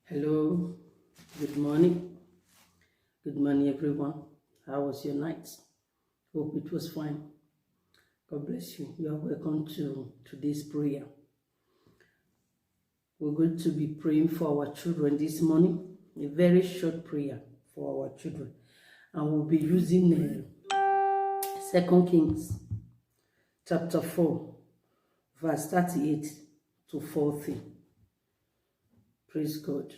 Hello, good morning. Good morning, everyone. How was your night? Hope it was fine. God bless you. You are welcome to today's prayer. We're going to be praying for our children this morning. A very short prayer for our children. And we'll be using 2 Kings chapter 4, verse 38 to 40. Praise God.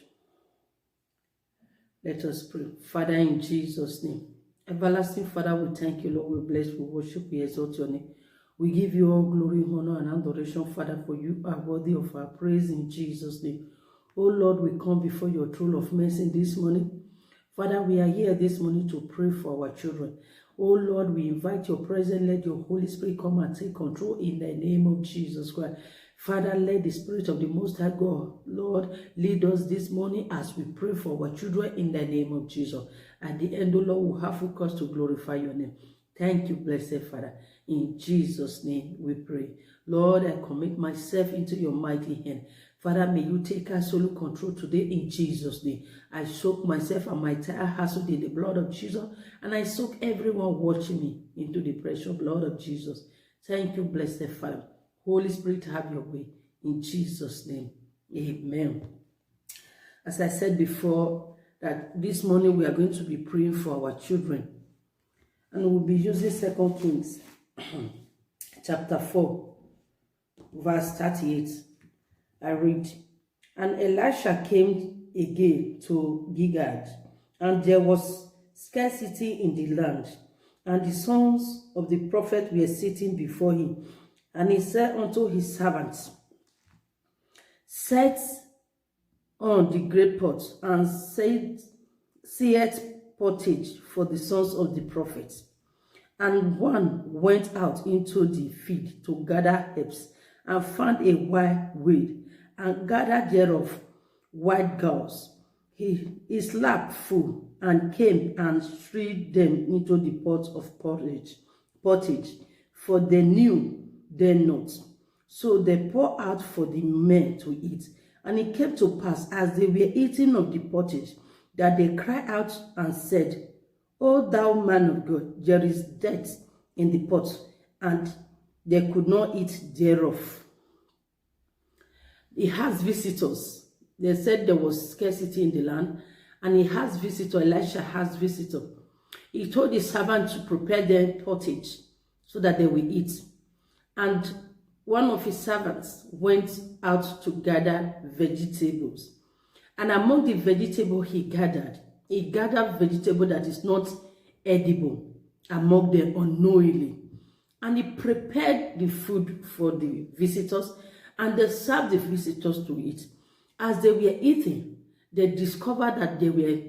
Let us pray. Father, in Jesus' name. Everlasting Father, we thank you, Lord. We bless, we worship, we exalt your name. We give you all glory, honor, and adoration, Father, for you are worthy of our praise in Jesus' name. Oh Lord, we come before your throne of mercy this morning. Father, we are here this morning to pray for our children. Oh Lord, we invite your presence. Let your Holy Spirit come and take control in the name of Jesus Christ. Father, let the Spirit of the Most High God, Lord, lead us this morning as we pray for our children in the name of Jesus. At the end, O Lord, we'll have focus to glorify your name. Thank you, blessed Father. In Jesus' name we pray. Lord, I commit myself into your mighty hand. Father, may you take absolute control today in Jesus' name. I soak myself and my entire household in the blood of Jesus, and I soak everyone watching me into the precious blood of Jesus. Thank you, blessed Father. Holy Spirit, have your way. In Jesus' name, amen. As I said before, that this morning we are going to be praying for our children. And we'll be using 2 Kings chapter 4, verse 38. I read, "And Elisha came again to Gilgal, and there was scarcity in the land, and the sons of the prophet were sitting before him. And he said unto his servants, Set on the great pot, and seeth pottage for the sons of the prophets. And one went out into the field to gather herbs, and found a wild weed, and gathered thereof wild gulls. His lap full, and came and strewed them into the pot of pottage, for they knew them not. So they poured out for the men to eat. And it came to pass, as they were eating of the pottage, that they cried out and said, O thou man of God, there is death in the pot, and they could not eat thereof." He has visitors. They said there was scarcity in the land, and he has visitor. Elisha has visitor. He told his servant to prepare them pottage so that they will eat. And one of his servants went out to gather vegetables. And among the vegetables he gathered vegetable that is not edible among them unknowingly. And he prepared the food for the visitors, and they served the visitors to eat. As they were eating, they discovered that there were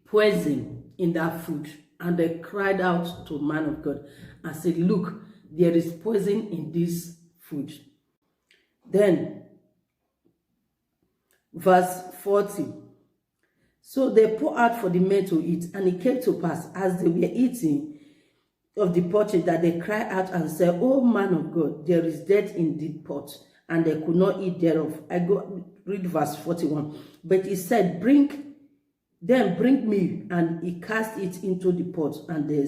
poison in that food. And they cried out to the man of God and said, "Look, there is poison in this food." Then, verse 40. "So they poured out for the men to eat, and it came to pass, as they were eating of the pottage, that they cried out and said, O man of God, there is death in the pot, and they could not eat thereof." I go read verse 41. "But he said, bring me, and he cast it into the pot, and he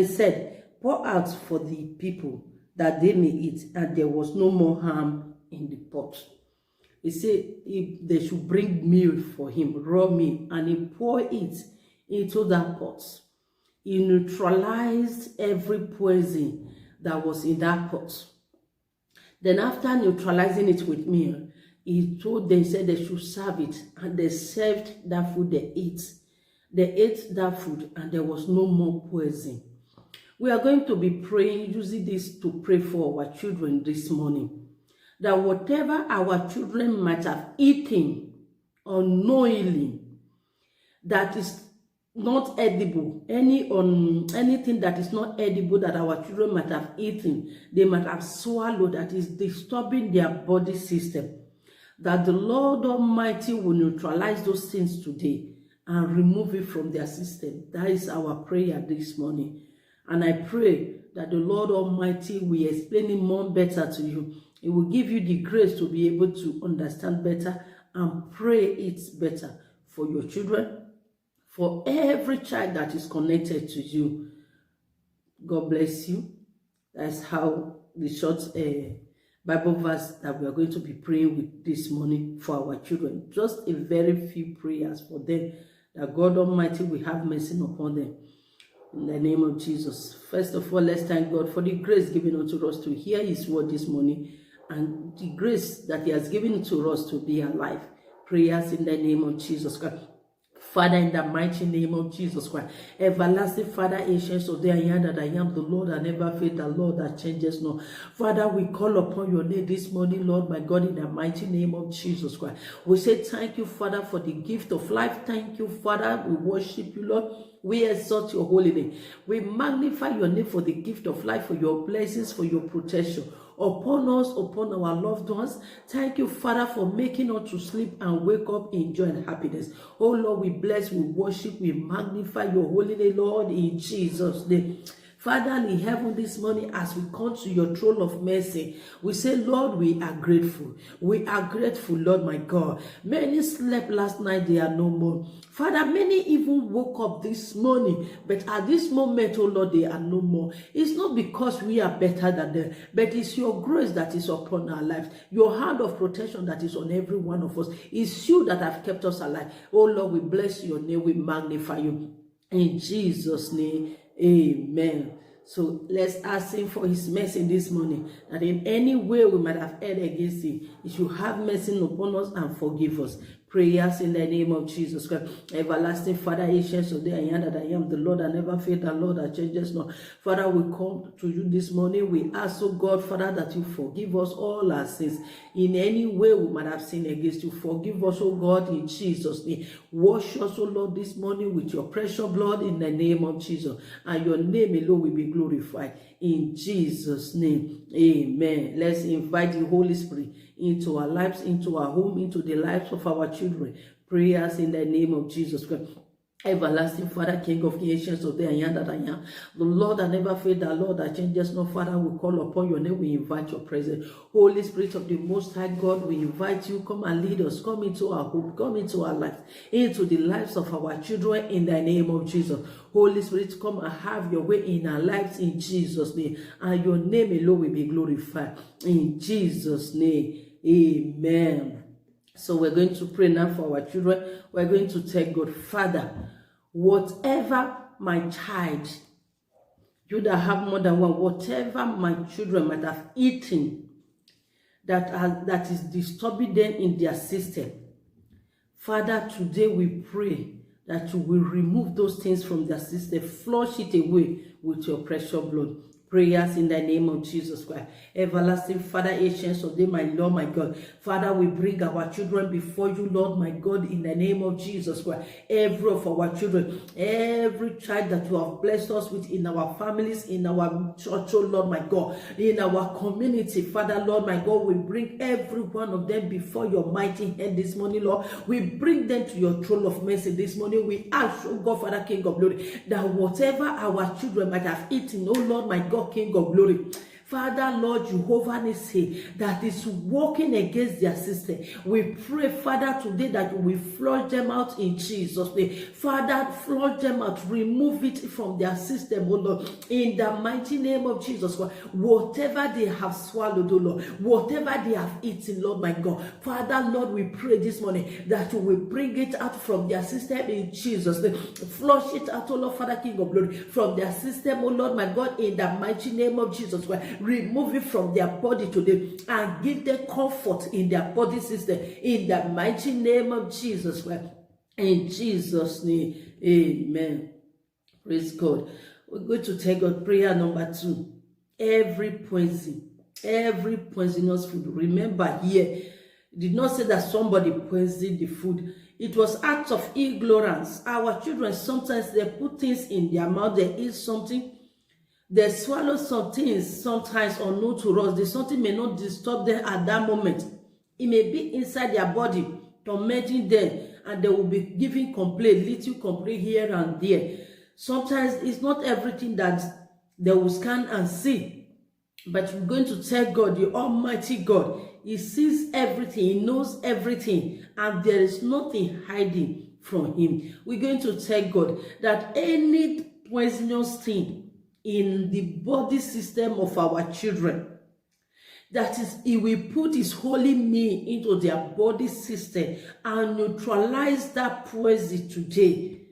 said, Pour out for the people, that they may eat, and there was no more harm in the pot." He said if they should bring meal for him, raw meal, and he poured it into that pot. He neutralized every poison that was in that pot. Then after neutralizing it with meal, he told them, said they should serve it, and they served that food. They ate that food, and there was no more poison. We are going to be praying, using this to pray for our children this morning, that whatever our children might have eaten unknowingly, that is not edible, anything that is not edible that our children might have eaten, they might have swallowed, that is disturbing their body system, that the Lord Almighty will neutralize those things today and remove it from their system. That is our prayer this morning. And I pray that the Lord Almighty will explain it more better to you It will give you the grace to be able to understand better and pray it better for your children, for every child that is connected to you. God bless you. That's how the short Bible verse that we are going to be praying with this morning for our children. Just a very few prayers for them, that God Almighty will have mercy upon them. In the name of Jesus. First of all, let's thank God for the grace given unto us to hear His word this morning, and the grace that He has given to us to be alive. Prayers in the name of Jesus Christ. Father, in the mighty name of Jesus Christ, everlasting Father, ancient of the I am that I am, the Lord that never failed, the Lord that changes not. Father, we call upon your name this morning, Lord, my God, in the mighty name of Jesus Christ. We say thank you, Father, for the gift of life. Thank you, Father. We worship you, Lord. We exalt your holy name. We magnify your name for the gift of life, for your blessings, for your protection upon us, upon our loved ones. Thank you, Father, for making us to sleep and wake up in joy and happiness. Oh Lord, we bless, we worship, we magnify your holy name, Lord, in Jesus' name. Father in heaven, this morning, as we come to your throne of mercy, we say, Lord, we are grateful. We are grateful, Lord, my God. Many slept last night, they are no more. Father, many even woke up this morning, but at this moment, oh Lord, they are no more. It's not because we are better than them, but it's your grace that is upon our lives. Your hand of protection that is on every one of us. It's you that have kept us alive. Oh Lord, we bless your name, we magnify you. In Jesus' name, amen. So let's ask him for his mercy this morning, that in any way we might have erred against him, he should have mercy upon us and forgive us. Prayers in the name of Jesus Christ. Everlasting Father, ancient of the I am that I am, the Lord that never failed, the Lord that changes not. Father, we come to you this morning. We ask, oh God, Father, that you forgive us all our sins. In any way we might have sinned against you, forgive us, oh God, in Jesus' name. Wash us, oh Lord, this morning with your precious blood in the name of Jesus. And your name alone will be glorified. In Jesus' name, amen. Let's invite the Holy Spirit into our lives, into our home, into the lives of our children. Prayers in the name of Jesus Christ. Everlasting Father, King of Nations, of the I am that I am, the Lord that never failed, the Lord that changes not. Father, we call upon your name, we invite your presence. Holy Spirit of the Most High God, we invite you, come and lead us, come into our home, come into our lives, into the lives of our children in the name of Jesus. Holy Spirit, come and have your way in our lives in Jesus' name, and your name alone will be glorified. In Jesus' name, amen. So we're going to pray now for our children. We're going to tell God, Father, whatever my child, you that have more than one, whatever my children might have eaten that is disturbing them in their system, Father, today we pray that you will remove those things from their system, flush it away with your precious blood. Prayers in the name of Jesus Christ. Everlasting Father, ancient of days, my Lord, my God. Father, we bring our children before you, Lord, my God, in the name of Jesus Christ. Every of our children, every child that you have blessed us with in our families, in our church, oh Lord, my God, in our community, Father, Lord, my God, we bring every one of them before your mighty hand this morning, Lord. We bring them to your throne of mercy this morning. We ask, oh God, Father, King of glory, that whatever our children might have eaten, oh Lord, my God, King of glory, Father, Lord Jehovah Nissi, that is working against their system. We pray, Father, today that we flush them out in Jesus' name. Father, flush them out, remove it from their system, oh Lord, in the mighty name of Jesus. Whatever they have swallowed, oh Lord, whatever they have eaten, Lord, my God, Father, Lord, we pray this morning that you will bring it out from their system in Jesus' name. Flush it out, oh Lord, Father, King of glory, from their system, oh Lord, my God, in the mighty name of Jesus Christ. Remove it from their body today and give them comfort in their body system in the mighty name of Jesus Christ. In Jesus' name, amen. Praise God. We're going to take God prayer number 2. Every poisonous food. Remember here, it did not say that somebody poisoned the food. It was acts of ignorance. Our children, sometimes they put things in their mouth, they eat something, they swallow some things, sometimes unknown to us. The something may not disturb them at that moment. It may be inside their body, tormenting them, and they will be giving complaint, little complaint here and there. Sometimes it's not everything that they will scan and see. But we're going to tell God, the Almighty God, He sees everything, He knows everything, and there is nothing hiding from Him. We're going to tell God that any poisonous thing in the body system of our children, that is, He will put His holy meal into their body system and neutralize that poison today,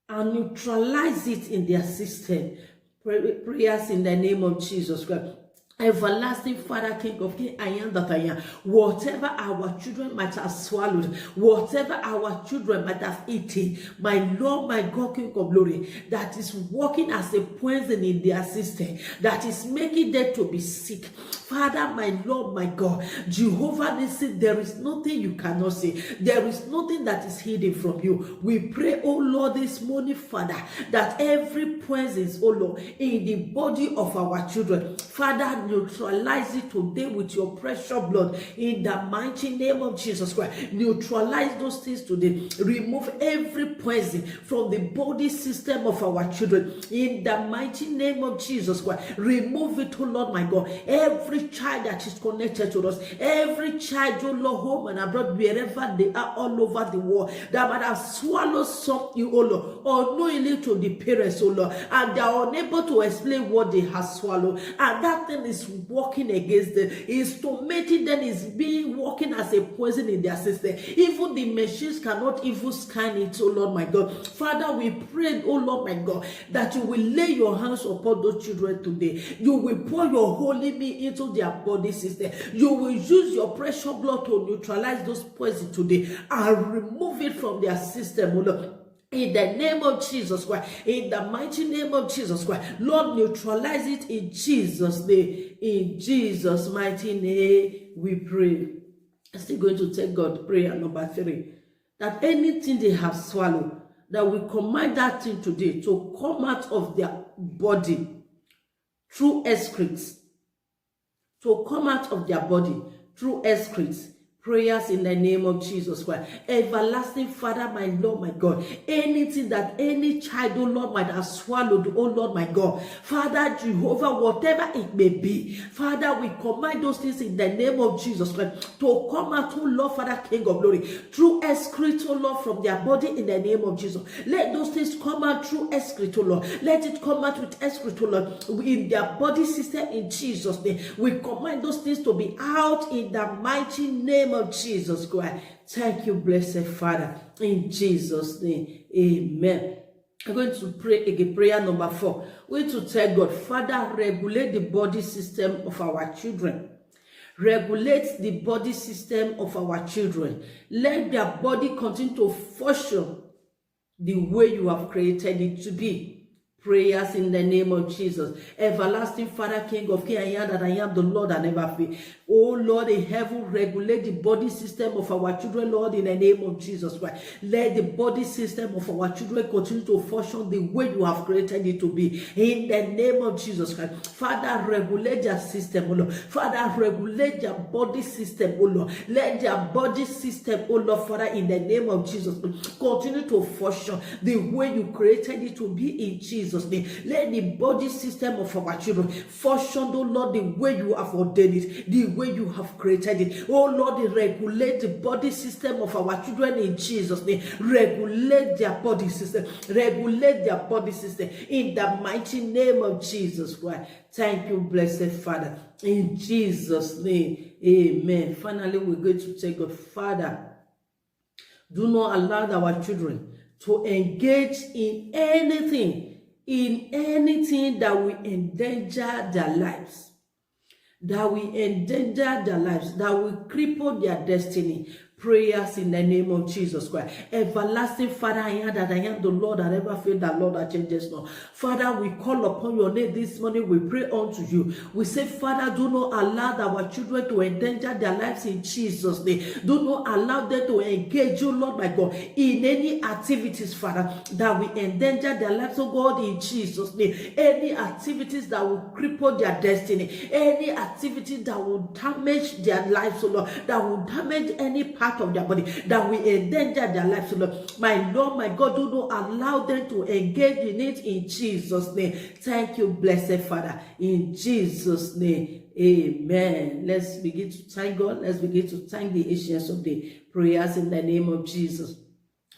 and neutralize it in their system. Prayers in the name of Jesus Christ. Everlasting Father, King of Kings, I am that I am. Whatever our children might have swallowed, whatever our children might have eaten, my Lord, my God, King of Glory, that is working as a poison in their system, that is making them to be sick. Father, my Lord, my God, Jehovah Nissi, there is nothing you cannot see. There is nothing that is hidden from you. We pray, oh Lord, this morning, Father, that every poison, oh Lord, in the body of our children, Father, neutralize it today with your precious blood in the mighty name of Jesus Christ. Neutralize those things today. Remove every poison from the body system of our children in the mighty name of Jesus Christ. Remove it, oh Lord, my God. Every child that is connected to us, every child, oh Lord, home and abroad, wherever they are, all over the world, that might have swallowed something, oh Lord, unknowingly to the parents, oh Lord, and they are unable to explain what they have swallowed, and that thing is working against them, is tormenting them, is being working as a poison in their system. Even the machines cannot even scan it, oh Lord, my God. Father, we pray, oh Lord, my God, that you will lay your hands upon those children today. You will pour your holy meal into their body system. You will use your precious blood to neutralize those poisons today and remove it from their system, oh Lord. In the name of Jesus Christ, in the mighty name of Jesus Christ, Lord, neutralize it in Jesus' name. In Jesus' mighty name, we pray. I'm still going to take God prayer number 3. That anything they have swallowed, that we command that thing today to come out of their body through excrete. To come out of their body through excrete. Prayers in the name of Jesus Christ. Everlasting Father, my Lord, my God, anything that any child, oh Lord, might have swallowed, oh Lord, my God, Father Jehovah, whatever it may be, Father, we command those things in the name of Jesus Christ to come out, oh Lord, Father, King of Glory, through excrete, oh Lord, from their body in the name of Jesus. Let those things come out through excrete, oh Lord. Let it come out with excrete, oh Lord, in their body system in Jesus' name. We command those things to be out in the mighty name of Jesus Christ. Thank you, blessed Father, in Jesus' name. Amen. I'm going to pray again, prayer number 4. We're going to tell God, Father, regulate the body system of our children. Regulate the body system of our children. Let their body continue to function the way you have created it to be. Prayers in the name of Jesus. Everlasting Father, King of Kings, I am that I am, the Lord that never fails. Oh Lord in heaven, regulate the body system of our children, Lord, in the name of Jesus Christ. Let the body system of our children continue to function the way you have created it to be. In the name of Jesus Christ. Father, regulate their system, oh Lord. Father, regulate their body system, oh Lord. Let their body system, oh Lord, Father, in the name of Jesus, continue to function the way you created it to be in Jesus' name. Let the body system of our children function, oh Lord, the way you have ordained it, the way you have created it. Oh Lord, regulate the body system of our children in Jesus' name. Regulate their body system. Regulate their body system in the mighty name of Jesus Christ. Thank you, blessed Father. In Jesus' name, amen. Finally, we're going to take God. Father, do not allow our children to engage in anything that will endanger their lives, that will cripple their destiny. Prayers in the name of Jesus Christ. Everlasting Father, I am that I am, the Lord that never failed, that Lord that changes not. Father, we call upon your name this morning. We pray unto you. We say, Father, do not allow our children to endanger their lives in Jesus' name. Do not allow them to engage you, Lord my God, in any activities, Father, that will endanger their lives, oh God, in Jesus' name. Any activities that will cripple their destiny, any activities that will damage their lives, oh Lord, that will damage any part part of their body that will endanger their lives, oh Lord. My Lord, my God, do not allow them to engage in it in Jesus' name. Thank you, blessed Father, in Jesus' name. Amen. Let's begin to thank God. Let's begin to thank the Ancients of the prayers in the name of Jesus.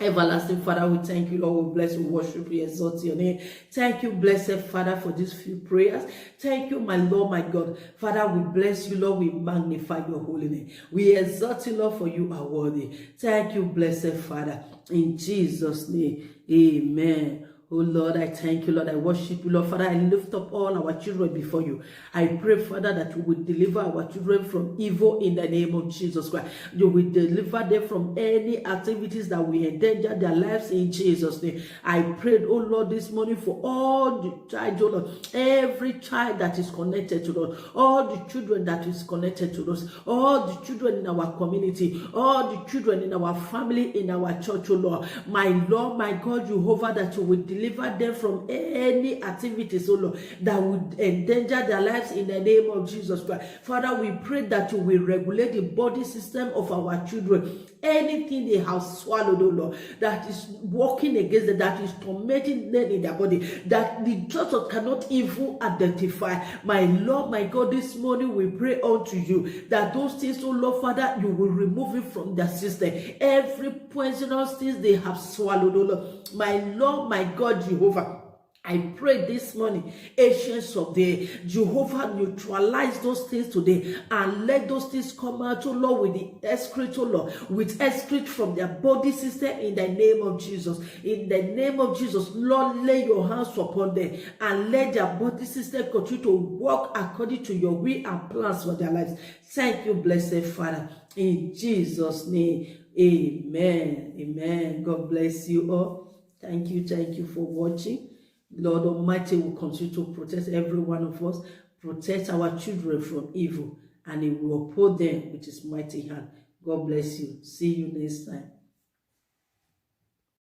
Everlasting Father, we thank you, Lord. We bless, we worship, we exalt your name. Thank you, blessed Father, for these few prayers. Thank you, my Lord, my God. Father, we bless you, Lord. We magnify your holy name. We exalt you, Lord, for you are worthy. Thank you, blessed Father. In Jesus' name, amen. Oh Lord, I thank you, Lord. I worship you, Lord. Father, I lift up all our children before you. I pray, Father, that you will deliver our children from evil in the name of Jesus Christ. You will deliver them from any activities that will endanger their lives in Jesus' name. I prayed, oh Lord, this morning for all the child, oh Lord, every child that is connected to us, all the children that is connected to us, all the children in our community, all the children in our family, in our church, oh Lord. My Lord, my God, Jehovah, that you will deliver them from any activities, oh Lord, that would endanger their lives in the name of Jesus Christ. Father, we pray that you will regulate the body system of our children. Anything they have swallowed, oh Lord, that is working against them, that is tormenting them in their body, that the doctor cannot even identify. My Lord, my God, this morning we pray unto you that those things, oh Lord, Father, you will remove it from their system. Every poisonous things they have swallowed, oh Lord, my Lord, my God, Jehovah, I pray this morning, Ancients of the Jehovah, neutralize those things today and let those things come out, oh Lord, with the excrete, oh Lord, with excrete from their body system in the name of Jesus. In the name of Jesus, Lord, lay your hands upon them and let their body system continue to work according to your will and plans for their lives. Thank you, blessed Father. In Jesus' name, amen. Amen. God bless you all. Thank you for watching. Lord Almighty will continue to protect every one of us, protect our children from evil, and He will uphold them with His mighty hand. God bless you. See you next time.